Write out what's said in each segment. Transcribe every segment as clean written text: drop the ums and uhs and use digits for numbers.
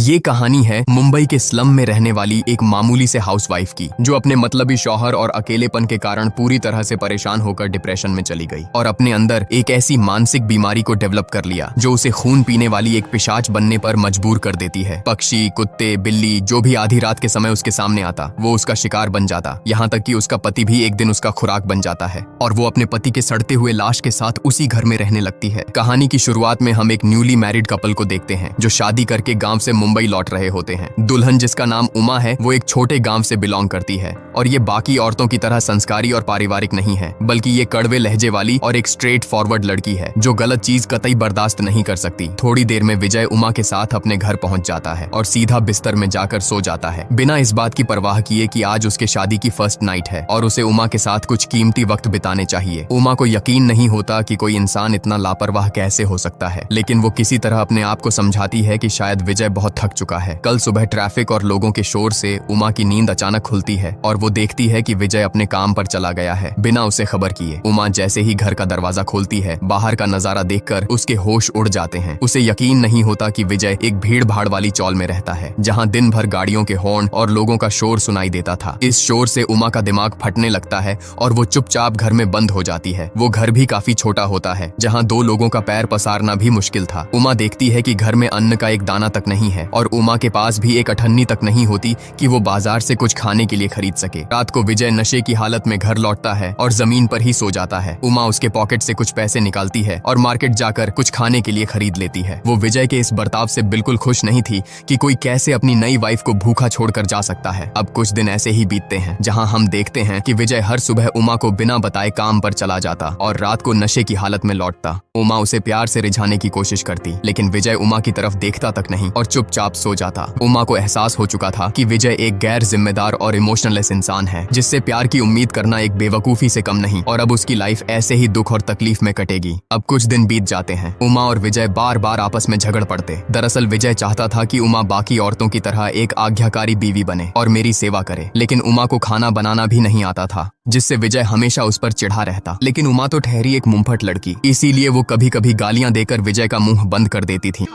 ये कहानी है मुंबई के स्लम में रहने वाली एक मामूली से हाउसवाइफ की, जो अपने मतलबी शौहर और अकेलेपन के कारण पूरी तरह से परेशान होकर डिप्रेशन में चली गई और अपने अंदर एक ऐसी मानसिक बीमारी को डेवलप कर लिया जो उसे खून पीने वाली एक पिशाच बनने पर मजबूर कर देती है। पक्षी, कुत्ते, बिल्ली जो भी आधी रात के समय उसके सामने आता वो उसका शिकार बन जाता। यहाँ तक कि उसका पति भी एक दिन उसका खुराक बन जाता है और वो अपने पति के सड़ते हुए लाश के साथ उसी घर में रहने लगती है। कहानी की शुरुआत में हम एक न्यूली मैरिड कपल को देखते हैं जो शादी करके गांव से मुंबई लौट रहे होते हैं। दुल्हन, जिसका नाम उमा है, वो एक छोटे गांव से बिलोंग करती है और ये बाकी औरतों की तरह संस्कारी और पारिवारिक नहीं है, बल्कि ये कड़वे लहजे वाली और एक स्ट्रेट फॉरवर्ड लड़की है जो गलत चीज कतई बर्दाश्त नहीं कर सकती। थोड़ी देर में विजय उमा के साथ अपने घर पहुंच जाता है और सीधा बिस्तर में जाकर सो जाता है, बिना इस बात की परवाह किए कि आज उसके शादी की फर्स्ट नाइट है और उसे उमा के साथ कुछ कीमती वक्त बिताने चाहिए। उमा को यकीन नहीं होता कि कोई इंसान इतना लापरवाह कैसे हो सकता है, लेकिन वो किसी तरह अपने आप को समझाती है कि शायद विजय बहुत थक चुका है। कल सुबह ट्रैफिक और लोगों के शोर से उमा की नींद अचानक खुलती है और वो देखती है कि विजय अपने काम पर चला गया है बिना उसे खबर किए। उमा जैसे ही घर का दरवाजा खोलती है, बाहर का नजारा देखकर उसके होश उड़ जाते हैं। उसे यकीन नहीं होता कि विजय एक भीड़ भाड़ वाली चौल में रहता है जहाँ दिन भर गाड़ियों के हॉर्न और लोगों का शोर सुनाई देता था। इस शोर से उमा का दिमाग फटने लगता है और वो चुपचाप घर में बंद हो जाती है। वो घर भी काफी छोटा होता है जहाँ दो लोगों का पैर पसारना भी मुश्किल था। उमा देखती है कि घर में अन्न का एक दाना तक नहीं है और उमा के पास भी एक अठन्नी तक नहीं होती कि वो बाजार से कुछ खाने के लिए खरीद सके। रात को विजय नशे की हालत में घर लौटता है और जमीन पर ही सो जाता है। उमा उसके पॉकेट से कुछ पैसे निकालती है और मार्केट जाकर कुछ खाने के लिए खरीद लेती है। वो विजय के इस बर्ताव से बिल्कुल खुश नहीं थी कि कोई कैसे अपनी नई वाइफ को भूखा छोड़कर जा सकता है। अब कुछ दिन ऐसे ही बीतते हैं जहाँ हम देखते हैं कि विजय हर सुबह उमा को बिना बताए काम पर चला जाता और रात को नशे की हालत में लौटता। उमा उसे प्यार से रिझाने की कोशिश करती, लेकिन विजय उमा की तरफ देखता तक नहीं और चुपचाप सो जाता। उमा को एहसास हो चुका था कि विजय एक गैर जिम्मेदार और इमोशनलेस इंसान है जिससे प्यार की उम्मीद करना एक बेवकूफी से कम नहीं, और अब उसकी लाइफ ऐसे ही दुख और तकलीफ में कटेगी। अब कुछ दिन बीत जाते हैं। उमा और विजय बार बार आपस में झगड़ पड़ते। दरअसल विजय चाहता था कि उमा बाकी औरतों की तरह एक आज्ञाकारी बीवी बने और मेरी सेवा करे, लेकिन उमा को खाना बनाना भी नहीं आता था, जिससे विजय हमेशा उस पर चिढ़ा रहता। लेकिन उमा तो ठहरी एक मुंहफट लड़की, इसीलिए वो कभी कभी गालियां देकर विजय का मुंह बंद कर देती थी।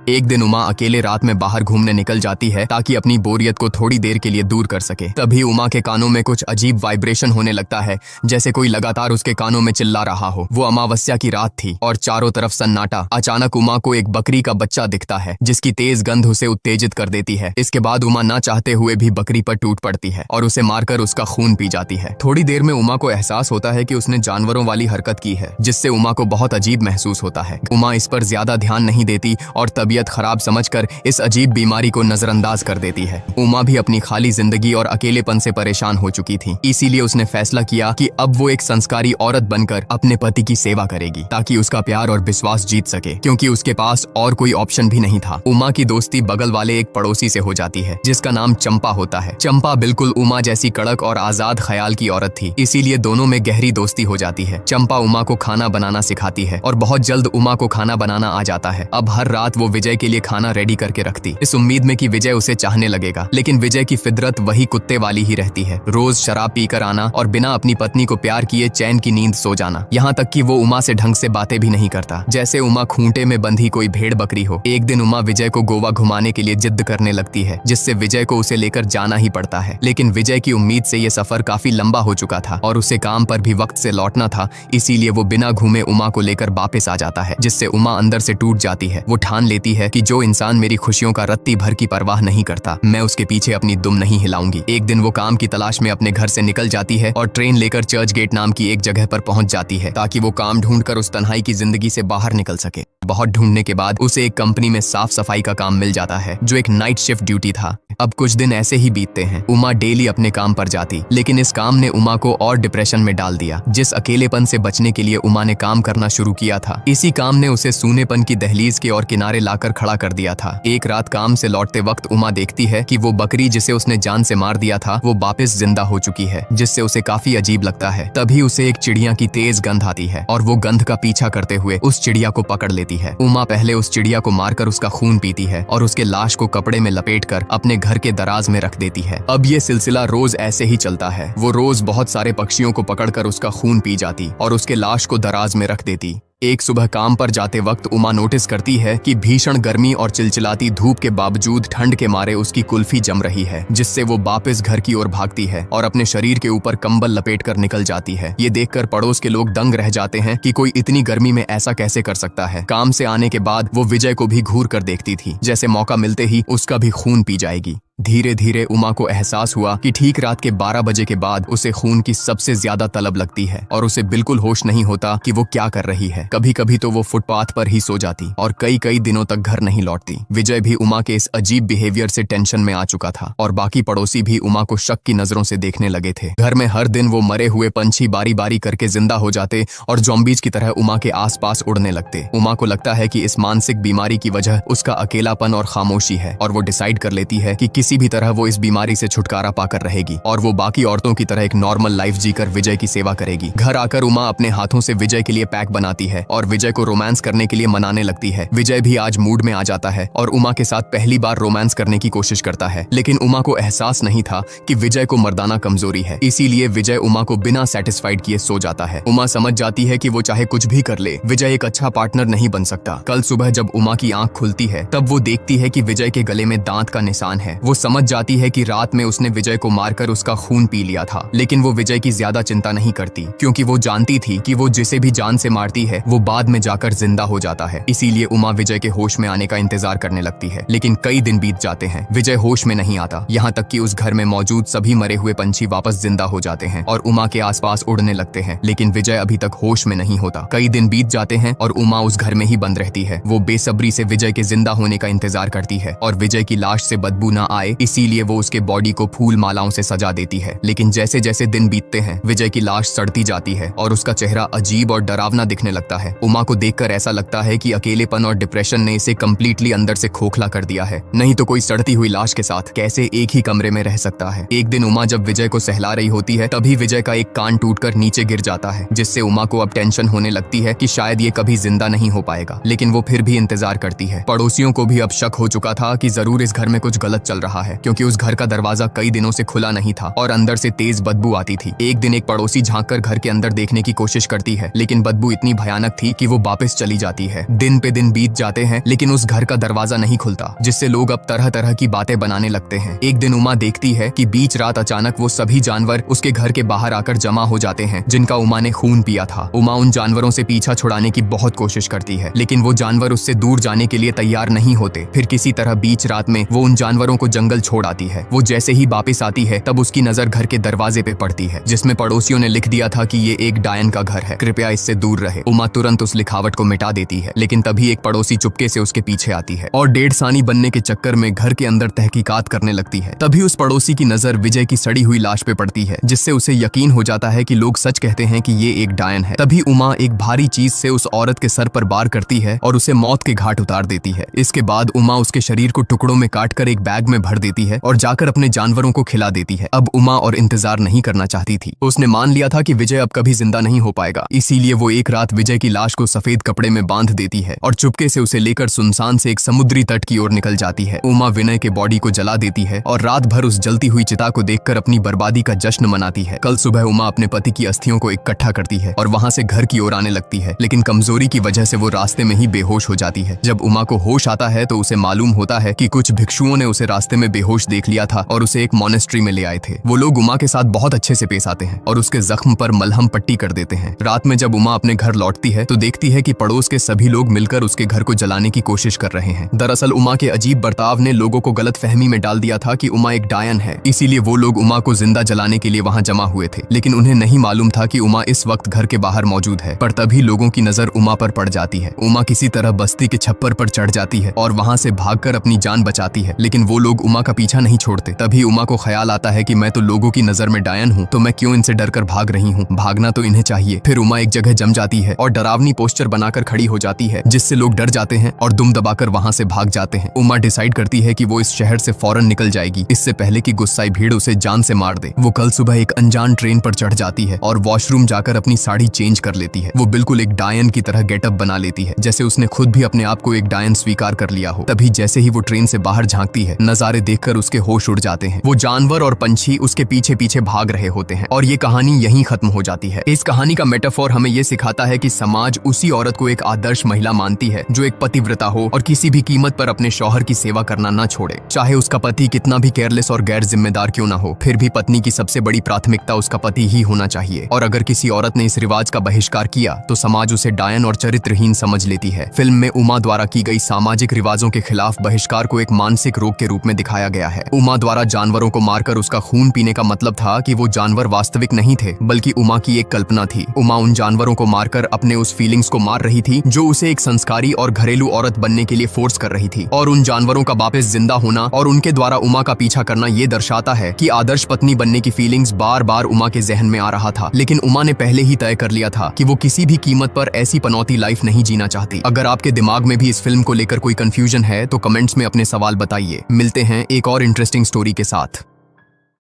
एक दिन उमा अकेले रात में बाहर घूमने निकल जाती है ताकि अपनी बोरियत को थोड़ी देर के लिए दूर कर सके। तभी उमा के कानों में कुछ अजीब वाइब्रेशन होने लगता है, जैसे कोई लगातार उसके कानों में चिल्ला रहा हो। वो अमावस्या की रात थी और चारों तरफ सन्नाटा। अचानक उमा को एक बकरी का बच्चा दिखता है जिसकी तेज गंध उसे उत्तेजित कर देती है। इसके बाद उमा ना चाहते हुए भी बकरी पर टूट पड़ती है और उसे मारकर उसका खून पी जाती है। थोड़ी देर में उमा को एहसास होता है कि उसने जानवरों वाली हरकत की है, जिससे उमा को बहुत अजीब महसूस होता है। उमा इस पर ज्यादा ध्यान नहीं देती और तबीयत खराब समझकर इस अजीब बीमारी को नजरअंदाज कर देती है। उमा भी अपनी खाली जिंदगी और अकेलेपन से परेशान हो चुकी थी, इसीलिए उसने फैसला किया कि अब वो एक संस्कारी औरत बनकर अपने पति की सेवा करेगी ताकि उसका प्यार और विश्वास जीत सके, क्योंकि उसके पास और कोई ऑप्शन भी नहीं था। उमा की दोस्ती बगल वाले एक पड़ोसी से हो जाती है जिसका नाम चंपा होता है। चंपा बिल्कुल उमा जैसी कड़क और आजाद ख्याल की औरत थी, इसीलिए दोनों में गहरी दोस्ती हो जाती है। चंपा उमा को खाना बनाना सिखाती है और बहुत जल्द उमा को खाना बनाना आ जाता है। अब हर रात वो विजय के लिए खाना रेडी करके रखती, इस उम्मीद में कि विजय उसे चाहने लगेगा। लेकिन विजय की फितरत वही कुत्ते वाली ही रहती है, रोज शराब पीकर आना और बिना अपनी पत्नी को प्यार किए चैन की नींद सो जाना। यहाँ तक कि वो उमा से ढंग से बातें भी नहीं करता, जैसे उमा खूंटे में बंधी कोई भेड़ बकरी हो। एक दिन उमा विजय को गोवा घुमाने के लिए जिद करने लगती है, जिससे विजय को उसे लेकर जाना ही पड़ता है। लेकिन विजय की उम्मीद से ये सफर काफी लंबा हो चुका था और उसे काम पर भी वक्त से लौटना था, इसीलिए वो बिना घूमे उमा को लेकर वापस आ जाता है, जिससे उमा अंदर से टूट जाती है। वो ठान लेती है कि जो इंसान मेरी खुशियों का रत्ती भर की परवाह नहीं करता, मैं उसके पीछे अपनी दुम नहीं हिलाऊंगी। एक दिन वो काम की तलाश में अपने घर से निकल जाती है और ट्रेन लेकर चर्च गेट नाम की एक जगह पर पहुंच जाती है ताकि वो काम ढूंढकर उस तन्हाई की जिंदगी से बाहर निकल सके। बहुत ढूंढने के बाद उसे एक कंपनी में साफ सफाई का काम मिल जाता है, जो एक नाइट शिफ्ट ड्यूटी था। अब कुछ दिन ऐसे ही बीतते हैं। उमा डेली अपने काम पर जाती, लेकिन इस काम ने उमा को और डिप्रेशन में डाल दिया। जिस अकेलेपन से बचने के लिए उमा ने काम करना शुरू किया था, इसी काम ने उसे सूनेपन की दहलीज के और किनारे लाकर खड़ा कर दिया था। एक रात काम से लौटते वक्त उमा देखती है कि वो बकरी जिसे उसने जान से मार दिया था वो वापस जिंदा हो चुकी है, जिससे उसे काफी अजीब लगता है। तभी उसे एक चिड़िया की तेज गंध आती है और वो गंध का पीछा करते हुए उस चिड़िया को पकड़ लेती है। उमा पहले उस चिड़िया को मारकर उसका खून पीती है और उसके लाश को कपड़े में लपेटकर अपने घर के दराज में रख देती है। अब ये सिलसिला रोज ऐसे ही चलता है। वो रोज बहुत सारे पक्षियों को पकड़कर उसका खून पी जाती और उसके लाश को दराज में रख देती। एक सुबह काम पर जाते वक्त उमा नोटिस करती है कि भीषण गर्मी और चिलचिलाती धूप के बावजूद ठंड के मारे उसकी कुल्फी जम रही है, जिससे वो वापस घर की ओर भागती है और अपने शरीर के ऊपर कंबल लपेटकर निकल जाती है। ये देखकर पड़ोस के लोग दंग रह जाते हैं कि कोई इतनी गर्मी में ऐसा कैसे कर सकता है। काम से आने के बाद वो विजय को भी घूर कर देखती थी, जैसे मौका मिलते ही उसका भी खून पी जाएगी। धीरे धीरे उमा को एहसास हुआ कि ठीक रात के 12 बजे के बाद उसे खून की सबसे ज्यादा तलब लगती है और उसे बिल्कुल होश नहीं होता कि वो क्या कर रही है। कभी कभी तो वो फुटपाथ पर ही सो जाती और कई कई दिनों तक घर नहीं लौटती। विजय भी उमा के इस अजीब बिहेवियर से टेंशन में आ चुका था और बाकी पड़ोसी भी उमा को शक की नजरों से देखने लगे थे। घर में हर दिन वो मरे हुए पंछी बारी बारी करके जिंदा हो जाते और ज़ॉम्बीज की तरह उमा के आसपास उड़ने लगते। उमा को लगता है कि इस मानसिक बीमारी की वजह उसका अकेलापन और खामोशी है और वो डिसाइड कर लेती है कि किसी भी तरह वो इस बीमारी से छुटकारा पाकर रहेगी और वो बाकी औरतों की तरह एक नॉर्मल लाइफ जीकर विजय की सेवा करेगी। घर आकर उमा अपने हाथों से विजय के लिए पैक बनाती है और विजय को रोमांस करने के लिए मनाने लगती है। विजय भी आज मूड में आ जाता है और उमा के साथ पहली बार रोमांस करने की कोशिश करता है, लेकिन उमा को एहसास नहीं था कि विजय को मर्दाना कमजोरी है, इसीलिए विजय उमा को बिना सेटिस्फाइड किए सो जाता है। उमा समझ जाती है कि वो चाहे कुछ भी कर ले, विजय एक अच्छा पार्टनर नहीं बन सकता। कल सुबह जब उमा की आंख खुलती है तब वो देखती है कि विजय के गले में दांत का निशान है। वो समझ जाती है कि रात में उसने विजय को मारकर उसका खून पी लिया था, लेकिन वो विजय की ज्यादा चिंता नहीं करती क्योंकि वो जानती थी कि वो जिसे भी जान से मारती है वो बाद में जाकर जिंदा हो जाता है। इसीलिए उमा विजय के होश में आने का इंतजार करने लगती है, लेकिन कई दिन बीत जाते हैं, विजय होश में नहीं आता। यहाँ तक कि उस घर में मौजूद सभी मरे हुए पंछी वापस जिंदा हो जाते हैं और उमा के आसपास उड़ने लगते हैं, लेकिन विजय अभी तक होश में नहीं होता। कई दिन बीत जाते हैं और उमा उस घर में ही बंद रहती है। वो बेसब्री से विजय के जिंदा होने का इंतजार करती है और विजय की लाश से बदबू ना आए इसीलिए वो उसके बॉडी को फूल मालाओं से सजा देती है। लेकिन जैसे जैसे दिन बीतते हैं विजय की लाश सड़ती जाती है और उसका चेहरा अजीब और डरावना दिखने लगता है। उमा को देखकर ऐसा लगता है कि अकेलेपन और डिप्रेशन ने इसे कम्प्लीटली अंदर से खोखला कर दिया है, नहीं तो कोई सड़ती हुई लाश के साथ कैसे एक ही कमरे में रह सकता है। एक दिन उमा जब विजय को सहला रही होती है तभी विजय का एक कान टूटकर नीचे गिर जाता है, जिससे उमा को अब टेंशन होने लगती है कि शायद ये कभी जिंदा नहीं हो पाएगा, लेकिन वो फिर भी इंतजार करती है। पड़ोसियों को भी अब शक हो चुका था कि जरूर इस घर में कुछ गलत चल रहा है, क्योंकि उस घर का दरवाजा कई दिनों से खुला नहीं था और अंदर से तेज बदबू आती थी। एक दिन एक पड़ोसी झांककर घर के अंदर देखने की कोशिश करती है, लेकिन बदबू इतनी भयानक थी कि वो वापस चली जाती है। दिन पे दिन बीत जाते हैं, लेकिन उस घर का दरवाजा नहीं खुलता, जिससे लोग अब तरह तरह की बातें बनाने लगते हैं। एक दिन उमा देखती है कि बीच रात अचानक वो सभी जानवर उसके घर के बाहर आकर जमा हो जाते हैं जिनका उमा ने खून पिया था। उमा उन जानवरों से पीछा छुड़ाने की बहुत कोशिश करती है, लेकिन वो जानवर उससे दूर जाने के लिए तैयार नहीं होते। फिर किसी तरह बीच रात में वो उन जानवरों को जंगल छोड़ आती है। वो जैसे ही वापस आती है तब उसकी नजर घर के दरवाजे पे पड़ती है, जिसमें पड़ोसियों ने लिख दिया था कि ये एक डायन का घर है, कृपया इससे दूर रहे। उमा तुरंत उस लिखावट को मिटा देती है, लेकिन तभी एक पड़ोसी चुपके से उसके पीछे आती है और 1.5 सानी बनने के चक्कर में घर के अंदर तहकीकात करने लगती है। तभी उस पड़ोसी की नजर विजय की सड़ी हुई लाश पे पड़ती है, जिससे उसे यकीन हो जाता है कि लोग सच कहते हैं कि ये एक डायन है। तभी उमा एक भारी चीज से उस औरत के सर पर वार करती है और उसे मौत के घाट उतार देती है। इसके बाद उमा उसके शरीर को टुकड़ों में काटकर एक बैग में भर देती है और जाकर अपने जानवरों को खिला देती है। अब उमा और इंतजार नहीं करना चाहती थी। उसने मान लिया था कि विजय अब कभी जिंदा नहीं हो पाएगा, इसीलिए वो एक रात विजय की लाश को सफेद कपड़े में बांध देती है और चुपके से उसे लेकर सुनसान से एक समुद्री तट की ओर निकल जाती है। उमा विनय के बॉडी को जला देती है और रात भर उस जलती हुई चिता को देखकर अपनी बर्बादी का जश्न मनाती है। कल सुबह उमा अपने पति की अस्थियों को इकट्ठा करती है और वहां से घर की ओर आने लगती है, लेकिन कमजोरी की वजह से वो रास्ते में ही बेहोश हो जाती है। जब उमा को होश आता है तो उसे मालूम होता है कि कुछ भिक्षुओं ने उसे रास्ते में बेहोश देख लिया था और उसे एक मॉनेस्ट्री में ले आए थे। वो लोग उमा के साथ बहुत अच्छे से पेश आते हैं और उसके जख्म पर मलहम पट्टी कर देते हैं। रात में जब उमा अपने घर लौटती है तो देखती है कि पड़ोस के सभी लोग मिलकर उसके घर को जलाने की कोशिश कर रहे हैं। दरअसल उमा के अजीब बर्ताव ने लोगों को गलतफहमी में डाल दिया था कि उमा एक डायन है, इसीलिए वो लोग उमा को जिंदा जलाने के लिए वहां जमा हुए थे, लेकिन उन्हें नहीं मालूम था कि उमा इस वक्त घर के बाहर मौजूद है। पर तभी लोगों की नजर उमा पर पड़ जाती है। उमा किसी तरह बस्ती के छप्पर पर चढ़ जाती है और वहां से भागकर अपनी जान बचाती है, लेकिन वो लोग उमा का पीछा नहीं छोड़ते। तभी उमा को ख्याल आता है कि मैं तो लोगों की नजर में डायन हूँ, तो मैं क्यों इनसे डरकर भाग रही हूँ, भागना तो इन्हें चाहिए। फिर उमा एक जगह जम जाती है और डरावनी पोस्चर बनाकर खड़ी हो जाती है, जिससे लोग डर जाते हैं और दुम दबाकर वहां से भाग जाते हैं। उमा डिसाइड करती है कि वो इस शहर से फौरन निकल जाएगी, इससे पहले कि गुस्साई भीड़ उसे जान से मार दे। वो कल सुबह एक अनजान ट्रेन पर चढ़ जाती है और वॉशरूम जाकर अपनी साड़ी चेंज कर लेती है। वो बिल्कुल एक डायन की तरह गेटअप बना लेती है, जैसे उसने खुद भी अपने आप को एक डायन स्वीकार कर लिया हो। तभी जैसे ही वो ट्रेन से बाहर झांकती है, नजारे देखकर उसके होश उड़ जाते हैं। वो जानवर और पंछी उसके पीछे पीछे भाग रहे होते हैं और ये कहानी यहीं खत्म हो जाती है। इस कहानी का मेटाफोर हमें ये सिखाता है कि समाज उसी औरत को एक आदर्श महिला मानती है जो एक पतिव्रता हो और किसी भी कीमत पर अपने शौहर की सेवा करना न छोड़े। चाहे उसका पति कितना भी केयरलेस और गैर जिम्मेदार क्यों ना हो, फिर भी पत्नी की सबसे बड़ी प्राथमिकता उसका पति ही होना चाहिए। और अगर किसी औरत ने इस रिवाज का बहिष्कार किया तो समाज उसे डायन और चरित्रहीन समझ लेती है। फिल्म में उमा द्वारा की गई सामाजिक रिवाजों के खिलाफ बहिष्कार को एक मानसिक रोग के रूप में दिखाया गया है। उमा द्वारा जानवरों को मारकर उसका खून पीने का मतलब था कि वो जानवर वास्तविक नहीं थे, बल्कि उमा की एक कल्पना थी। उमा उन जानवरों को मारकर अपने उस फीलिंग्स को मार रही थी जो उसे एक संस्कारी और घरेलू औरत बनने के लिए फोर्स कर रही थी। और उन जानवरों का वापस जिंदा होना और उनके द्वारा उमा का पीछा करना ये दर्शाता है कि आदर्श पत्नी बनने की फीलिंग्स बार बार उमा के जहन में आ रहा था, लेकिन उमा ने पहले ही तय कर लिया था कि वो किसी भी कीमत पर ऐसी पनौती लाइफ नहीं जीना चाहती। अगर आपके दिमाग में भी इस फिल्म को लेकर कोई कंफ्यूजन है तो कमेंट्स में अपने सवाल बताइए। मिलते हैं एक और इंटरेस्टिंग स्टोरी के साथ।